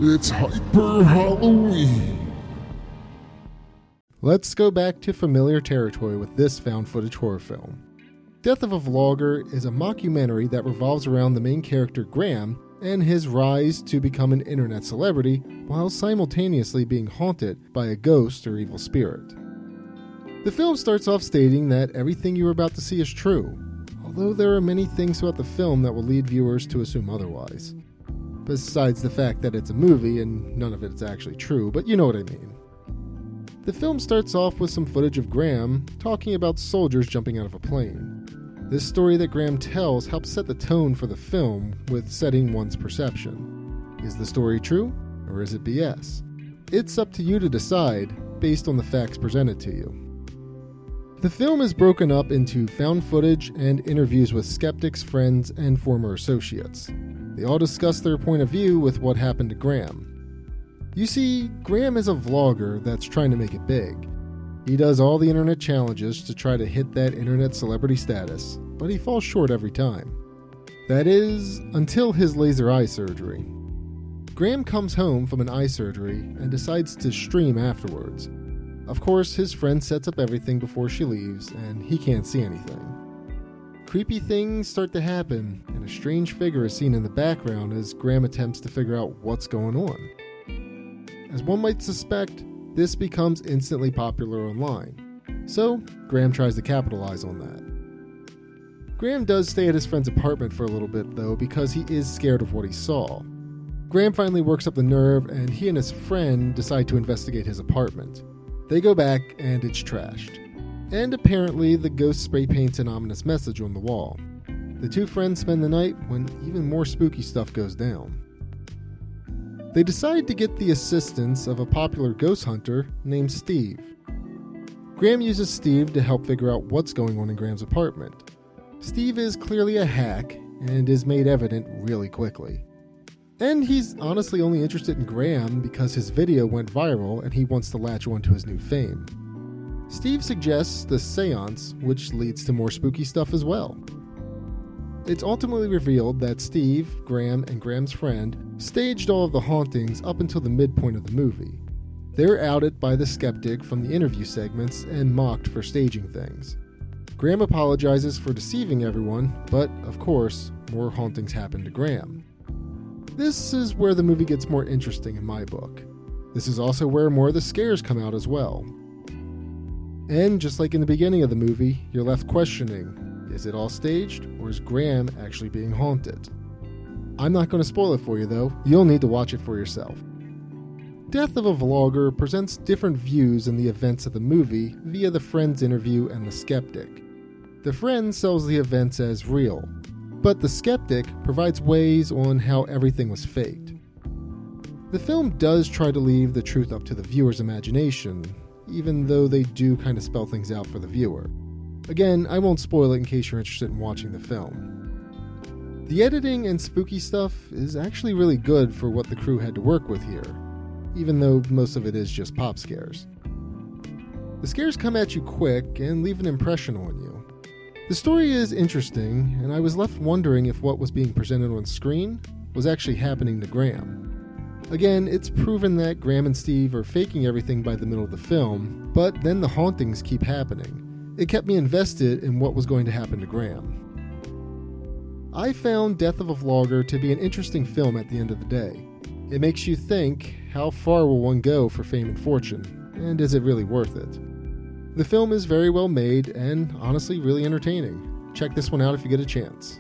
It's Hyp3r Halloween! Let's go back to familiar territory with this found footage horror film. Death of a Vlogger is a mockumentary that revolves around the main character Graham and his rise to become an internet celebrity while simultaneously being haunted by a ghost or evil spirit. The film starts off stating that everything you are about to see is true, although there are many things throughout the film that will lead viewers to assume otherwise. Besides the fact that it's a movie and none of it is actually true, but you know what I mean. The film starts off with some footage of Graham talking about soldiers jumping out of a plane. This story that Graham tells helps set the tone for the film with setting one's perception. Is the story true, or is it BS? It's up to you to decide based on the facts presented to you. The film is broken up into found footage and interviews with skeptics, friends, and former associates. They all discuss their point of view with what happened to Graham. You see, Graham is a vlogger that's trying to make it big. He does all the internet challenges to try to hit that internet celebrity status, but he falls short every time. That is, until his laser eye surgery. Graham comes home from an eye surgery and decides to stream afterwards. Of course, his friend sets up everything before she leaves, and he can't see anything. Creepy things start to happen, and a strange figure is seen in the background as Graham attempts to figure out what's going on. As one might suspect, this becomes instantly popular online. So, Graham tries to capitalize on that. Graham does stay at his friend's apartment for a little bit though, because he is scared of what he saw. Graham finally works up the nerve, and he and his friend decide to investigate his apartment. They go back, and it's trashed. And apparently, the ghost spray paints an ominous message on the wall. The two friends spend the night when even more spooky stuff goes down. They decide to get the assistance of a popular ghost hunter named Steve. Graham uses Steve to help figure out what's going on in Graham's apartment. Steve is clearly a hack and is made evident really quickly. And he's honestly only interested in Graham because his video went viral and he wants to latch on to his new fame. Steve suggests the seance, which leads to more spooky stuff as well. It's ultimately revealed that Steve, Graham, and Graham's friend staged all of the hauntings up until the midpoint of the movie. They're outed by the skeptic from the interview segments and mocked for staging things. Graham apologizes for deceiving everyone, but of course, more hauntings happen to Graham. This is where the movie gets more interesting in my book. This is also where more of the scares come out as well. And just like in the beginning of the movie, you're left questioning, is it all staged, or is Graham actually being haunted? I'm not going to spoil it for you though, you'll need to watch it for yourself. Death of a Vlogger presents different views in the events of the movie via the friend's interview and the skeptic. The friend sells the events as real, but the skeptic provides ways on how everything was faked. The film does try to leave the truth up to the viewer's imagination, even though they do kind of spell things out for the viewer. Again, I won't spoil it in case you're interested in watching the film. The editing and spooky stuff is actually really good for what the crew had to work with here, even though most of it is just pop scares. The scares come at you quick and leave an impression on you. The story is interesting, and I was left wondering if what was being presented on screen was actually happening to Graham. Again, it's proven that Graham and Steve are faking everything by the middle of the film, but then the hauntings keep happening. It kept me invested in what was going to happen to Graham. I found Death of a Vlogger to be an interesting film at the end of the day. It makes you think, how far will one go for fame and fortune, and is it really worth it? The film is very well made and honestly really entertaining. Check this one out if you get a chance.